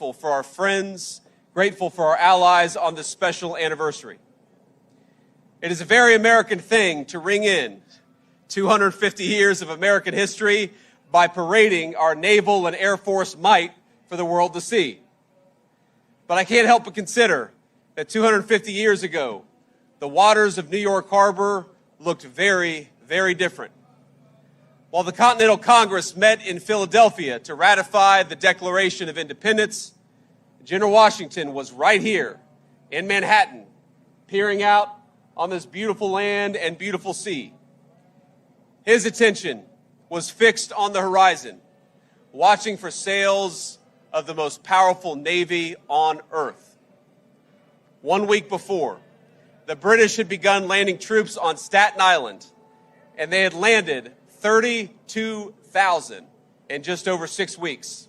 grateful for our friends, grateful for our allies on this special anniversary. It is a very American thing to ring in 250 years of American history by parading our naval and Air Force might for the world to see. But I can't help but consider that 250 years ago, the waters of New York Harbor looked very, very different. While the Continental Congress met in Philadelphia to ratify the Declaration of Independence, General Washington was right here in Manhattan, peering out on this beautiful land and beautiful sea. His attention was fixed on the horizon, watching for sails of the most powerful navy on earth. 1 week before, the British had begun landing troops on Staten Island, and they had landed 32,000 in just over 6 weeks.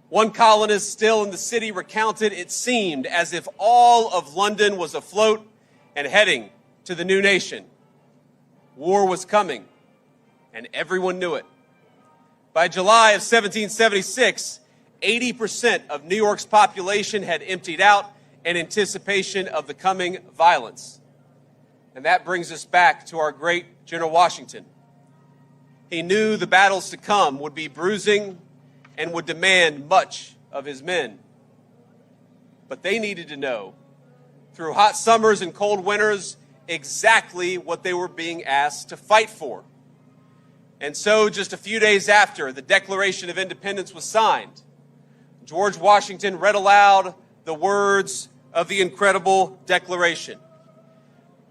One colonist still in the city recounted it seemed as if all of London was afloat and heading to the new nation. War was coming, and everyone knew it. By July of 1776, 80% of New York's population had emptied out in anticipation of the coming violence. And that brings us back to our great General Washington. He knew the battles to come would be bruising and would demand much of his men. But they needed to know, through hot summers and cold winters, exactly what they were being asked to fight for. And so, just a few days after the Declaration of Independence was signed, George Washington read aloud the words of the incredible Declaration.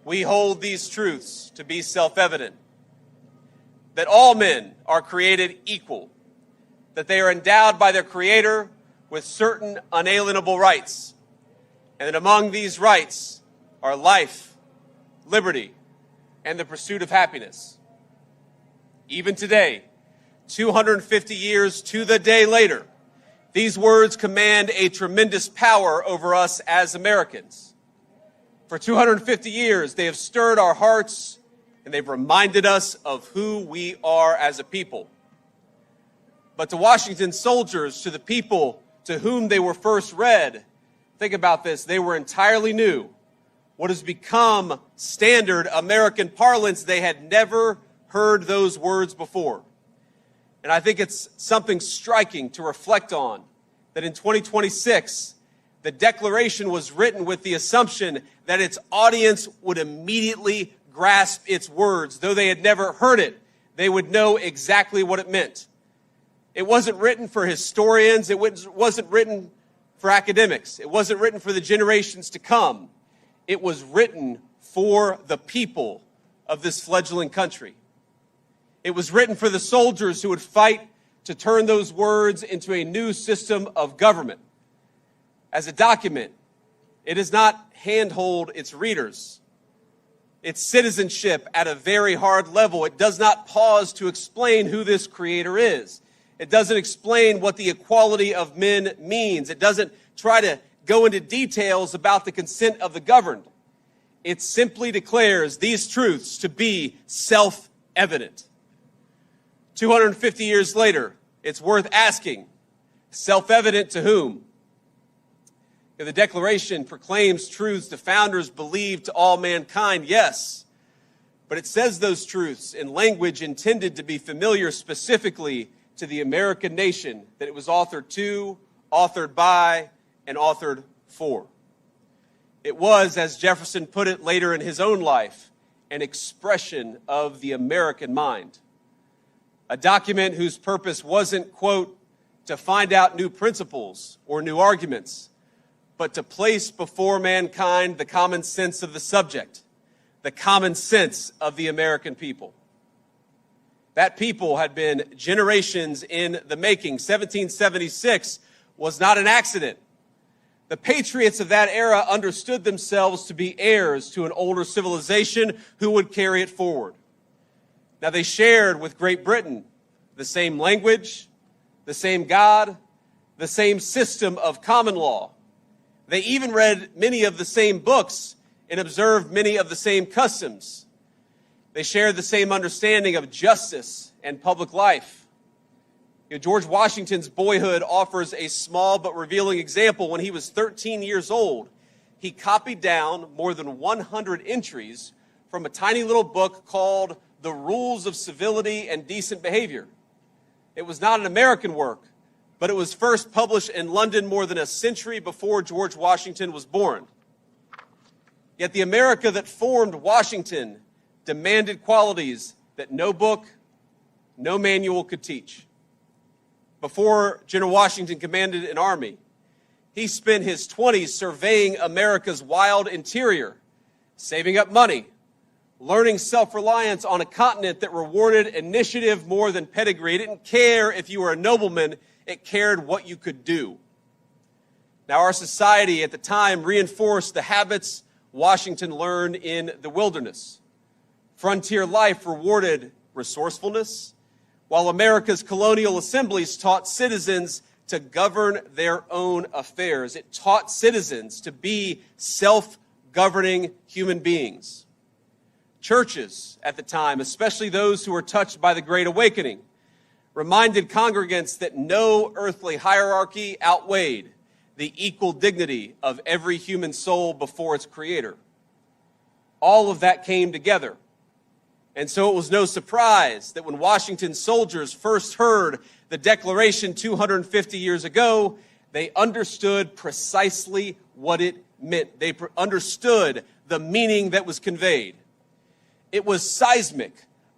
We hold these truths to be self-evident, that all men are created equal, that they are endowed by their Creator with certain unalienable rights, and that among these rights are life, liberty, and the pursuit of happiness. Even today, 250 years to the day later, these words command a tremendous power over us as Americans. For 250 years, they have stirred our hearts, and they've reminded us of who we are as a people. But to Washington's soldiers, to the people to whom they were first read, think about this, they were entirely new. What has become standard American parlance, they had never heard those words before. And I think it's something striking to reflect on, that in 2026, the Declaration was written with the assumption that its audience would immediately grasp its words. Though they had never heard it, they would know exactly what it meant. It wasn't written for historians. It wasn't written for academics. It wasn't written for the generations to come. It was written for the people of this fledgling country. It was written for the soldiers who would fight to turn those words into a new system of government. As a document, it does not handhold its readers. Its citizenship at a very hard level. It does not pause to explain who this Creator is. It doesn't explain what the equality of men means. It doesn't try to go into details about the consent of the governed. It simply declares these truths to be self-evident. 250 years later, it's worth asking, self-evident to whom? The Declaration proclaims truths the founders believed to all mankind, yes, but it says those truths in language intended to be familiar specifically to the American nation that it was authored to, authored by, and authored for. It was, as Jefferson put it later in his own life, an expression of the American mind. A document whose purpose wasn't, quote, to find out new principles or new arguments, but to place before mankind the common sense of the subject, the common sense of the American people. That people had been generations in the making. 1776 was not an accident. The patriots of that era understood themselves to be heirs to an older civilization who would carry it forward. Now, they shared with Great Britain the same language, the same God, the same system of common law. They even read many of the same books and observed many of the same customs. They shared the same understanding of justice and public life. George Washington's boyhood offers a small but revealing example. When he was 13 years old, he copied down more than 100 entries from a tiny little book called The Rules of Civility and Decent Behavior. It was not an American work, but it was first published in London more than a century before George Washington was born. Yet the America that formed Washington demanded qualities that no book, no manual could teach. Before General Washington commanded an army, he spent his 20s surveying America's wild interior, saving up money, learning self-reliance on a continent that rewarded initiative more than pedigree. It didn't care if you were a nobleman, it cared what you could do. Now, our society at the time reinforced the habits Washington learned in the wilderness. Frontier life rewarded resourcefulness, while America's colonial assemblies taught citizens to govern their own affairs. It taught citizens to be self-governing human beings. Churches at the time, especially those who were touched by the Great Awakening, reminded congregants that no earthly hierarchy outweighed the equal dignity of every human soul before its creator. All of that came together. And so it was no surprise that when Washington's soldiers first heard the Declaration 250 years ago, they understood precisely what it meant. They understood the meaning that was conveyed. It was seismic,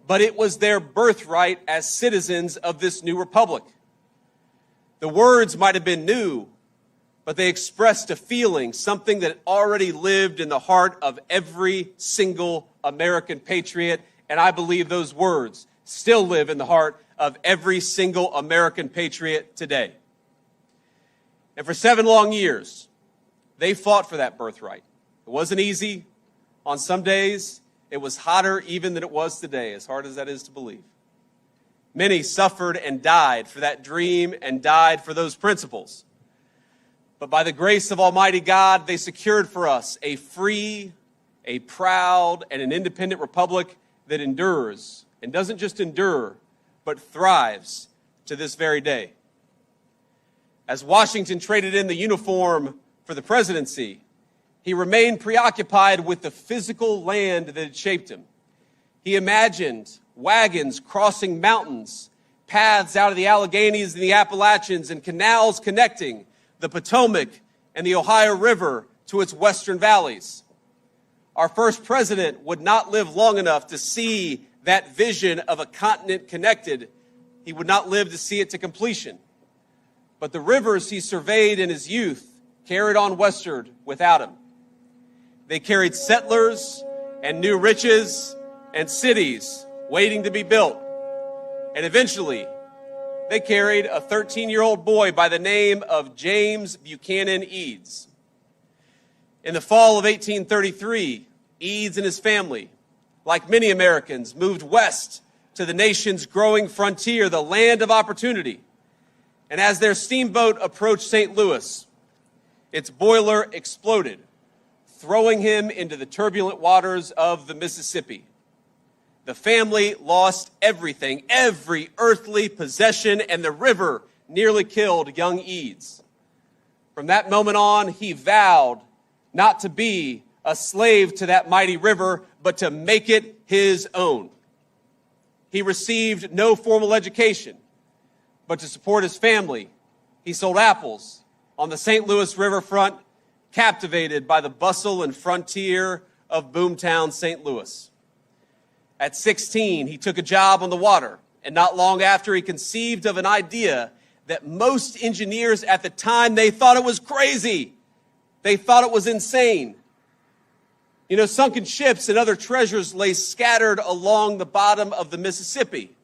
but it was their birthright as citizens of this new republic. The words might have been new, but they expressed a feeling, something that already lived in the heart of every single American patriot. And I believe those words still live in the heart of every single American patriot today. And for 7 long years, they fought for that birthright. It wasn't easy. On some days, it was hotter even than it was today, as hard as that is to believe. Many suffered and died for that dream and died for those principles. But by the grace of Almighty God, they secured for us a free, a proud, and an independent republic that endures, and doesn't just endure, but thrives to this very day. As Washington traded in the uniform for the presidency, he remained preoccupied with the physical land that had shaped him. He imagined wagons crossing mountains, paths out of the Alleghenies and the Appalachians, and canals connecting the Potomac and the Ohio River to its western valleys. Our first president would not live long enough to see that vision of a continent connected. He would not live to see it to completion. But the rivers he surveyed in his youth carried on westward without him. They carried settlers and new riches and cities waiting to be built. And eventually, they carried a 13-year-old boy by the name of James Buchanan Eads. In the fall of 1833, Eads and his family, like many Americans, moved west to the nation's growing frontier, the land of opportunity. And as their steamboat approached St. Louis, its boiler exploded, throwing him into the turbulent waters of the Mississippi. The family lost everything, every earthly possession, and the river nearly killed young Eads. From that moment on, he vowed not to be a slave to that mighty river, but to make it his own. He received no formal education, but to support his family, he sold apples on the St. Louis riverfront, captivated by the bustle and frontier of boomtown St. Louis. At 16, he took a job on the water, and not long after, he conceived of an idea that most engineers at the time, they thought it was crazy. They thought it was insane. You know, sunken ships and other treasures lay scattered along the bottom of the Mississippi.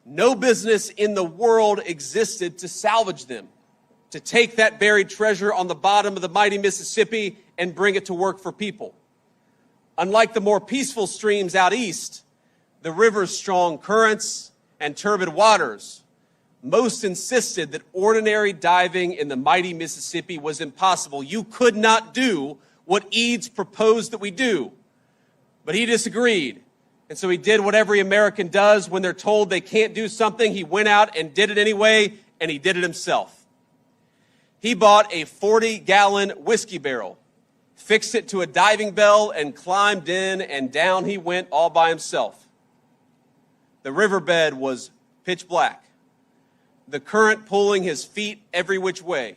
No business in the world existed to salvage them, to take that buried treasure on the bottom of the mighty Mississippi and bring it to work for people. Unlike the more peaceful streams out east, the river's strong currents and turbid waters, most insisted that ordinary diving in the mighty Mississippi was impossible. You could not do what Eads proposed that we do. But he disagreed, And so he did what every American does when they're told they can't do something. He went out and did it anyway, and he did it himself. He bought a 40-gallon whiskey barrel, fixed it to a diving bell, and climbed in, and down he went all by himself. The riverbed was pitch black, the current pulling his feet every which way.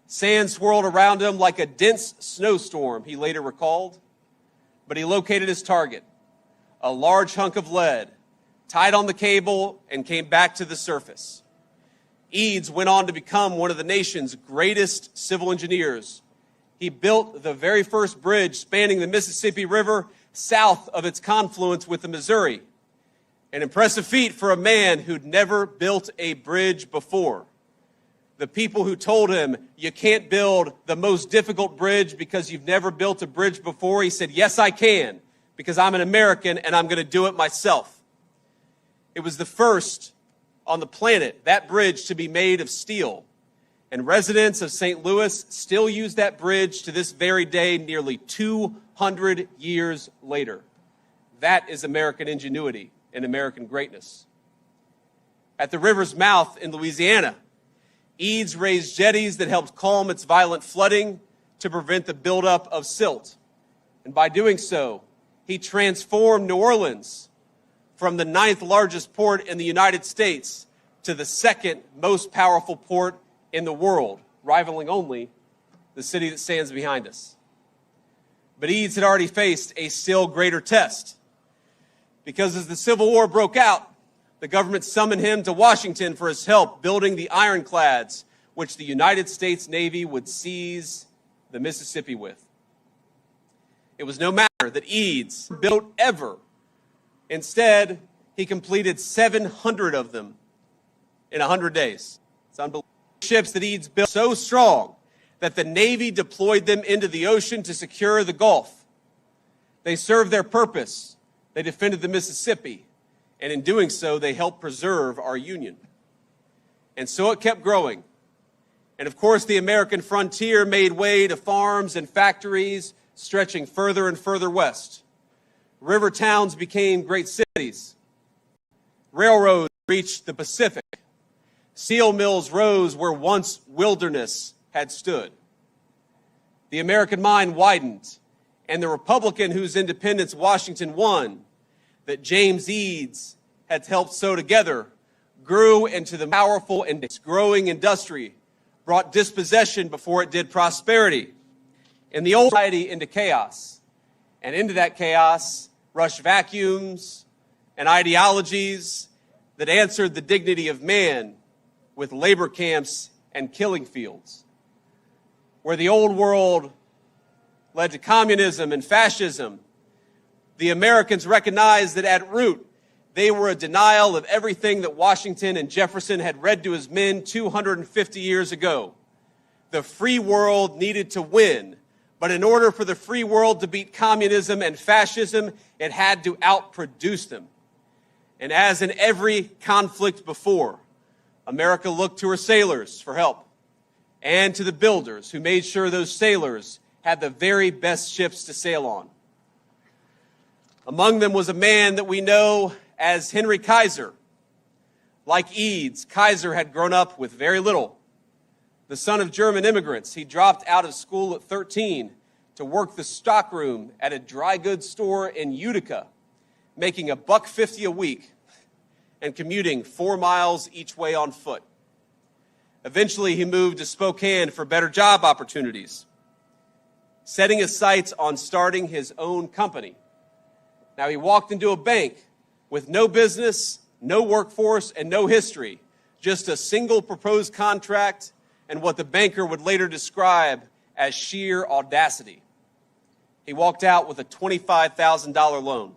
Sand swirled around him like a dense snowstorm, he later recalled. But he located his target, a large hunk of lead, tied on the cable, and came back to the surface. Eads went on to become one of the nation's greatest civil engineers. He built the very first bridge spanning the Mississippi River south of its confluence with the Missouri. An impressive feat for a man who'd never built a bridge before. The people who told him, you can't build the most difficult bridge because you've never built a bridge before, he said, yes, I can, because I'm an American and I'm going to do it myself. It was the first on the planet, that bridge, to be made of steel. And residents of St. Louis still use that bridge to this very day, nearly 200 years later. That is American ingenuity and American greatness. At the river's mouth in Louisiana, Eads raised jetties that helped calm its violent flooding to prevent the buildup of silt. And by doing so, he transformed New Orleans from the 9th largest port in the United States to the 2nd most powerful port in the world, rivaling only the city that stands behind us. But Eads had already faced a still greater test, because as the Civil War broke out, the government summoned him to Washington for his help building the ironclads which the United States Navy would seize the Mississippi with. It was no matter that Eads built ever. Instead, he completed 700 of them in 100 days. It's unbelievable. Ships that Eads built so strong that the Navy deployed them into the ocean to secure the Gulf. They served their purpose. They defended the Mississippi. And in doing so, they helped preserve our Union. And so it kept growing. And of course, the American frontier made way to farms and factories stretching further and further west. River towns became great cities. Railroads reached the Pacific. Steel mills rose where once wilderness had stood. The American mind widened, and the Republican whose independence Washington won, that James Eads had helped sew together, grew into the powerful and growing industry, brought dispossession before it did prosperity. In the old society into chaos, and into that chaos rushed vacuums and ideologies that answered the dignity of man with labor camps and killing fields. Where the old world led to communism and fascism, the Americans recognized that at root, they were a denial of everything that Washington and Jefferson had read to his men 250 years ago. The free world needed to win, but in order for the free world to beat communism and fascism, it had to outproduce them. And as in every conflict before, America looked to her sailors for help, and to the builders who made sure those sailors had the very best ships to sail on. Among them was a man that we know as Henry Kaiser. Like Eads, Kaiser had grown up with very little. The son of German immigrants, he dropped out of school at 13 to work the stockroom at a dry goods store in Utica, making $1.50 a week and commuting 4 miles each way on foot. Eventually, he moved to Spokane for better job opportunities, setting his sights on starting his own company. Now, he walked into a bank with no business, no workforce, and no history, just a single proposed contract and what the banker would later describe as sheer audacity. He walked out with a $25,000 loan.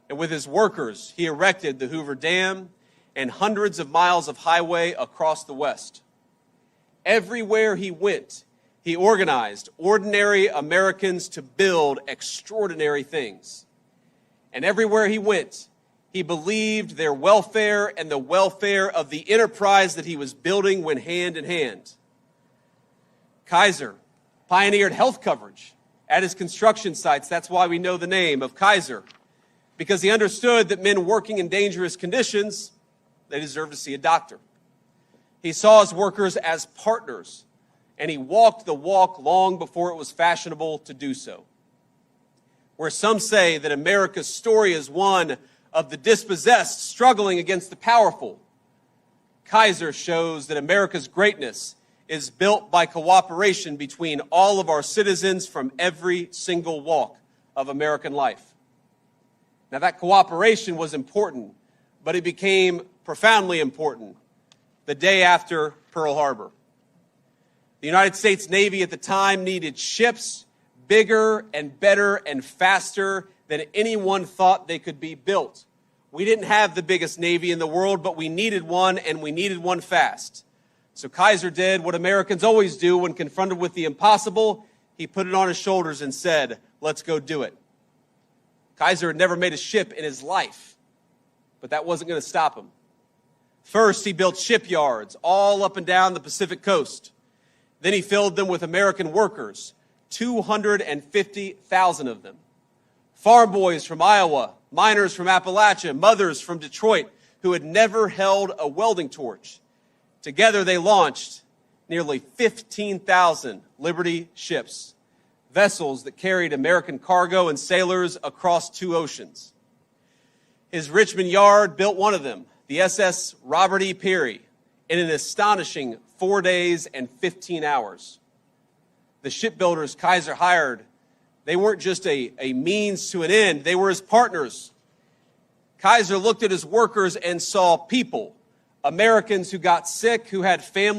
And with his workers, he erected the Hoover Dam and hundreds of miles of highway across the West. Everywhere he went, he organized ordinary Americans to build extraordinary things. And everywhere he went, he believed their welfare and the welfare of the enterprise that he was building went hand in hand. Kaiser pioneered health coverage at his construction sites. That's why we know the name of Kaiser. because he understood that men working in dangerous conditions, they deserved to see a doctor. He saw his workers as partners, and he walked the walk long before it was fashionable to do so. Where some say that America's story is one of the dispossessed struggling against the powerful, Kaiser shows that America's greatness is built by cooperation between all of our citizens from every single walk of American life. Now, that cooperation was important, but it became profoundly important the day after Pearl Harbor. The United States Navy at the time needed ships bigger and better and faster than anyone thought they could be built. We didn't have the biggest Navy in the world, but we needed one, and we needed one fast. So Kaiser did what Americans always do when confronted with the impossible. He put it on his shoulders and said, let's go do it. Kaiser had never made a ship in his life, but that wasn't going to stop him. First, he built shipyards all up and down the Pacific coast. Then he filled them with American workers, 250,000 of them. Farm boys from Iowa, miners from Appalachia, mothers from Detroit who had never held a welding torch. Together they launched nearly 15,000 Liberty ships, vessels that carried American cargo and sailors across 2 oceans. His Richmond yard built one of them, the SS Robert E. Peary, in an astonishing 4 days and 15 hours. The shipbuilders Kaiser hired, they weren't just a means to an end, they were his partners. Kaiser looked at his workers and saw people, Americans who got sick, who had families